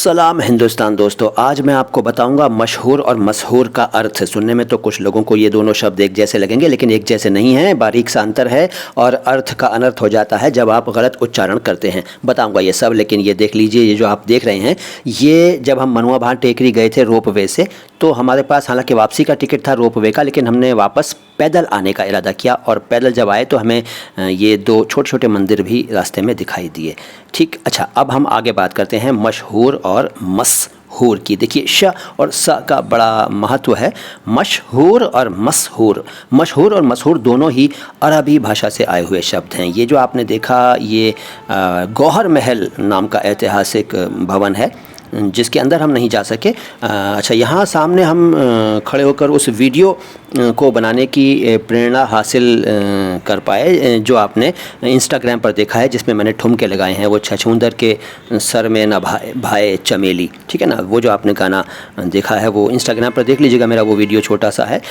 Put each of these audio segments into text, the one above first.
सलाम हिंदुस्तान दोस्तों, आज मैं आपको बताऊंगा मशहूर और मशहूर का अर्थ। सुनने में तो कुछ लोगों को ये दोनों शब्द एक जैसे लगेंगे, लेकिन एक जैसे नहीं हैं, बारीक सा अंतर है और अर्थ का अनर्थ हो जाता है जब आप गलत उच्चारण करते हैं। बताऊंगा ये सब, लेकिन ये देख लीजिए, ये जो आप देख रहे हैं, ये जब हम मनुआ भाट टेकरी गए थे रोपवे से, तो हमारे पास हालांकि वापसी का टिकट था रोपवे का, लेकिन हमने वापस पैदल आने का इरादा किया और पैदल जब आए तो हमें ये दो छोटे छोटे मंदिर भी रास्ते में दिखाई दिए। ठीक, अच्छा, अब हम आगे बात करते हैं मशहूर और मशहूर की। देखिए, श और स का बड़ा महत्व है। मशहूर और मशहूर, मशहूर और मशहूर दोनों ही अरबी भाषा से आए हुए शब्द हैं। ये जो आपने देखा, ये गौहर महल नाम का ऐतिहासिक भवन है जिसके अंदर हम नहीं जा सके। अच्छा, यहाँ सामने हम खड़े होकर उस वीडियो को बनाने की प्रेरणा हासिल कर पाए जो आपने इंस्टाग्राम पर देखा है, जिसमें मैंने ठुमके लगाए हैं। वो छछूंदर के सर में न भाए भाए चमेली, ठीक है ना, वो जो आपने गाना देखा है वो इंस्टाग्राम पर देख लीजिएगा। मेरा वो वीडियो छोटा सा है,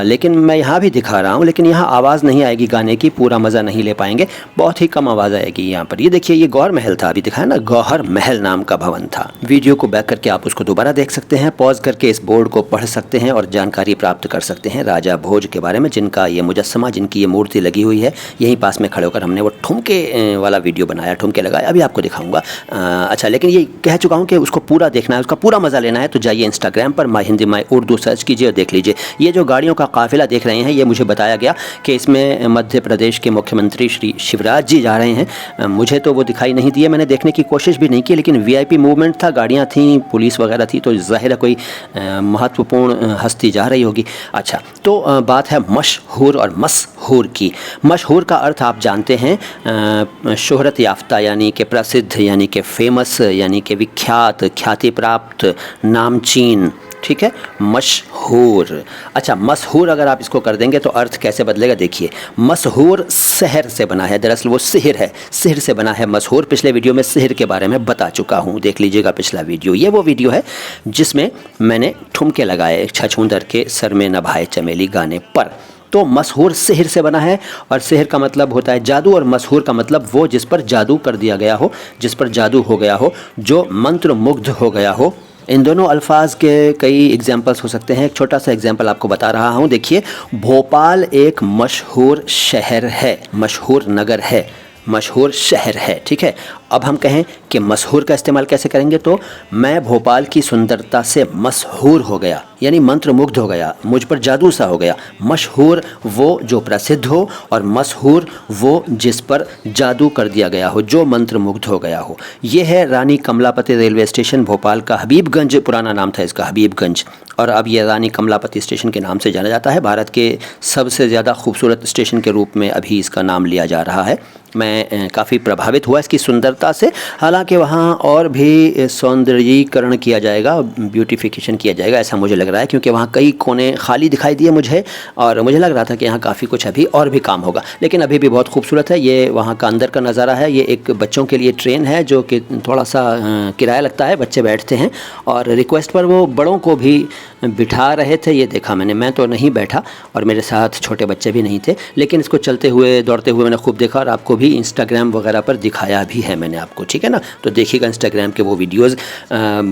लेकिन मैं यहाँ भी दिखा रहा हूँ, लेकिन यहाँ आवाज़ नहीं आएगी गाने की, पूरा मज़ा नहीं ले पाएंगे, बहुत ही कम आवाज़ आएगी यहाँ पर। ये देखिए, ये गौहर महल था, अभी दिखाया ना, गौहर महल नाम का भवन था। वीडियो को बैक करके आप उसको दोबारा देख सकते हैं, पॉज करके इस बोर्ड को पढ़ सकते हैं और जानकारी प्राप्त कर सकते हैं राजा भोज के बारे में, जिनका ये मुजस्समा, जिनकी ये मूर्ति लगी हुई है। यहीं पास में खड़े होकर हमने वो ठुमके वाला वीडियो बनाया, ठुमके लगाए, अभी आपको दिखाऊंगा। अच्छा, लेकिन ये कह चुका हूँ कि उसको पूरा देखना है, उसका पूरा मज़ा लेना है, तो जाइए इंस्टाग्राम पर माई हिंदी माई उर्दू सर्च कीजिए और देख लीजिए। ये जो गाड़ियों का काफिला देख रहे हैं, ये मुझे बताया गया कि इसमें मध्य प्रदेश के मुख्यमंत्री श्री शिवराज जी जा रहे हैं। मुझे तो वो दिखाई नहीं दिए, मैंने देखने की कोशिश भी नहीं की, लेकिन VIP मूवमेंट था, गाड़ियाँ थी, पुलिस वगैरह थी, तो जाहिर है कोई महत्वपूर्ण हस्ती जा रही होगी। अच्छा, तो बात है मशहूर और मशहूर की। मशहूर का अर्थ आप जानते हैं, शोहरत याफ्ता, यानी कि प्रसिद्ध, यानी कि फेमस, यानी कि विख्यात, ख्याति प्राप्त, नामचीन, ठीक है, मशहूर। अच्छा, मशहूर अगर आप इसको कर देंगे तो अर्थ कैसे बदलेगा, देखिए। मशहूर शहर से बना है, दरअसल वो शहर है, शहर से बना है मशहूर। पिछले वीडियो में शहर के बारे में बता चुका हूँ, देख लीजिएगा पिछला वीडियो। ये वो वीडियो है जिसमें मैंने ठुमके लगाए छछूंदर के सर में न भाए चमेली गाने पर। तो मशहूर शहर से बना है, और शहर का मतलब होता है जादू, और मशहूर का मतलब वो जिस पर जादू कर दिया गया हो, जिस पर जादू हो गया हो, जो मंत्र मुग्ध हो गया हो। इन दोनों अल्फाज के कई एग्जाम्पल्स हो सकते हैं। एक छोटा सा एग्जाम्पल आपको बता रहा हूँ। देखिए, भोपाल एक मशहूर शहर है, मशहूर नगर है, मशहूर शहर है, ठीक है। अब हम कहें कि मशहूर का इस्तेमाल कैसे करेंगे, तो मैं भोपाल की सुंदरता से मशहूर हो गया, यानी मंत्रमुग्ध हो गया, मुझ पर जादू सा हो गया। मशहूर वो जो प्रसिद्ध हो, और मशहूर वो जिस पर जादू कर दिया गया हो, जो मंत्रमुग्ध हो गया हो। ये है रानी कमलापति रेलवे स्टेशन, भोपाल का। हबीबगंज पुराना नाम था इसका, हबीबगंज, और अब ये रानी कमलापति स्टेशन के नाम से जाना जाता है। भारत के सबसे ज़्यादा खूबसूरत स्टेशन के रूप में अभी इसका नाम लिया जा रहा है। मैं काफ़ी प्रभावित हुआ इसकी सुंदरता से। हालांकि वहाँ और भी सौंदर्यीकरण किया जाएगा, ब्यूटिफिकेशन किया जाएगा, ऐसा मुझे लग रहा है, क्योंकि वहाँ कई कोने खाली दिखाई दिए मुझे, और मुझे लग रहा था कि यहाँ काफ़ी कुछ अभी और भी काम होगा, लेकिन अभी भी बहुत खूबसूरत है। ये वहाँ का अंदर का नज़ारा है। ये एक बच्चों के लिए ट्रेन है, जो कि थोड़ा सा किराया लगता है, बच्चे बैठते हैं, और रिक्वेस्ट पर वो बड़ों को भी बिठा रहे थे। ये देखा मैंने, मैं तो नहीं बैठा और मेरे साथ छोटे बच्चे भी नहीं थे, लेकिन इसको चलते हुए दौड़ते हुए मैंने खूब देखा, और आपको भी इंस्टाग्राम वगैरह पर दिखाया भी है मैंने आपको, ठीक है ना। तो देखिएगा इंस्टाग्राम के वो वीडियोज़।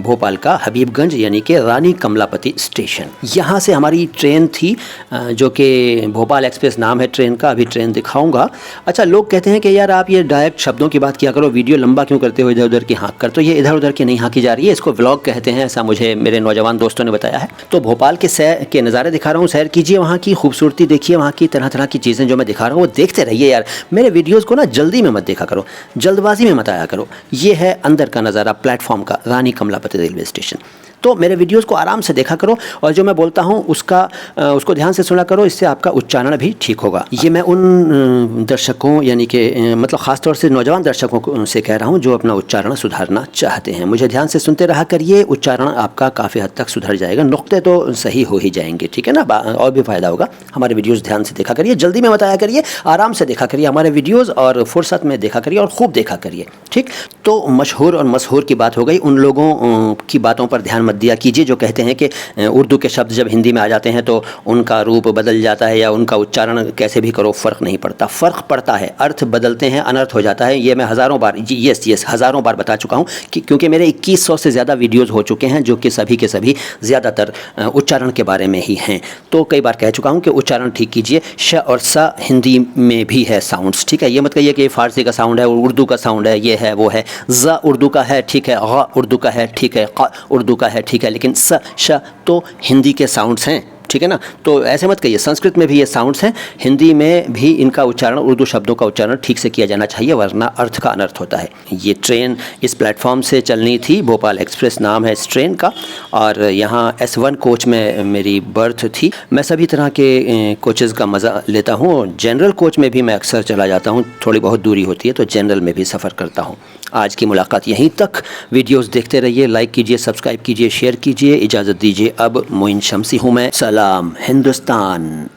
भोपाल का हबीबगंज यानी कि रानी कमलापति स्टेशन, यहाँ से हमारी ट्रेन थी, जो कि भोपाल एक्सप्रेस नाम है ट्रेन का। अभी ट्रेन दिखाऊंगा। अच्छा, लोग कहते हैं कि यार आप ये डायरेक्ट शब्दों की बात किया करो, वीडियो लंबा क्यों करते हो, इधर उधर की हाँक कर। तो ये इधर उधर की नहीं हाँकी जा रही है, इसको व्लॉग कहते हैं, ऐसा मुझे मेरे नौजवान दोस्तों ने बताया है। तो भोपाल के सैर के नज़ारे दिखा रहा हूँ, सैर कीजिए, वहाँ की खूबसूरती देखिए, वहाँ की तरह तरह की चीज़ें जो मैं दिखा रहा हूँ वो देखते रहिए यार। मेरे वीडियोज़ को ना जल्दी में मत देखा करो, जल्दबाजी में मत आया करो। ये है अंदर का नज़ारा प्लेटफॉर्म का, रानी कमलापति रेलवे स्टेशन। तो मेरे वीडियोस को आराम से देखा करो, और जो मैं बोलता हूँ उसको ध्यान से सुना करो, इससे आपका उच्चारण भी ठीक होगा। ये मैं उन दर्शकों, यानी कि मतलब ख़ासतौर से नौजवान दर्शकों से कह रहा हूँ जो अपना उच्चारण सुधारना चाहते हैं। मुझे ध्यान से सुनते रहा करिए, उच्चारण आपका काफ़ी हद तक सुधर जाएगा, नुक्ते तो सही हो ही जाएंगे, ठीक है ना, और भी फ़ायदा होगा। हमारे वीडियोज़ ध्यान से देखा करिए, जल्दी में बताया करिए, आराम से देखा करिए हमारे वीडियोज़, और फुर्सत में देखा करिए और खूब देखा करिए, ठीक। तो मशहूर और मशहूर की बात हो गई, उन लोगों की बातों पर ध्यान मत दिया कीजिए जो कहते हैं कि उर्दू के शब्द जब हिंदी में आ जाते हैं तो उनका रूप बदल जाता है या उनका उच्चारण कैसे भी करो फ़र्क नहीं पड़ता। फ़र्क पड़ता है, अर्थ बदलते हैं, अनर्थ हो जाता है। ये मैं हज़ारों बार हज़ारों बार बता चुका हूँ कि क्योंकि मेरे 2100 से ज़्यादा वीडियोज़ हो चुके हैं जो कि सभी के सभी ज़्यादातर उच्चारण के बारे में ही हैं। तो कई बार कह चुका हूँ कि उच्चारण ठीक कीजिए। श और स हिंदी में भी है साउंड्स, ठीक है। ये मत कहिए कि फ़ारसी का साउंड है, उर्दू का साउंड है, ये है वो है। ज़ उर्दू का है, ठीक है। ग़ उर्दू का है, ठीक है। क़ उर्दू का है, ठीक है। लेकिन स श तो हिंदी के साउंड्स हैं, ठीक है ना। तो ऐसे मत कहिए, संस्कृत में भी ये साउंड्स हैं, हिंदी में भी इनका उच्चारण, उर्दू शब्दों का उच्चारण ठीक से किया जाना चाहिए, वरना अर्थ का अनर्थ होता है। ये ट्रेन इस प्लेटफॉर्म से चलनी थी, भोपाल एक्सप्रेस नाम है इस ट्रेन का, और यहाँ S1 कोच में मेरी बर्थ थी। मैं सभी तरह के कोचेज़ का मज़ा लेता हूँ। जनरल कोच में भी मैं अक्सर चला जाता हूँ, थोड़ी बहुत दूरी होती है तो जनरल में भी सफ़र करता हूँ। आज की मुलाकात यहीं तक। वीडियोस देखते रहिए, लाइक कीजिए, सब्सक्राइब कीजिए, शेयर कीजिए। इजाज़त दीजिए, अब मोइन शम्सी हूँ मैं। सलाम हिंदुस्तान।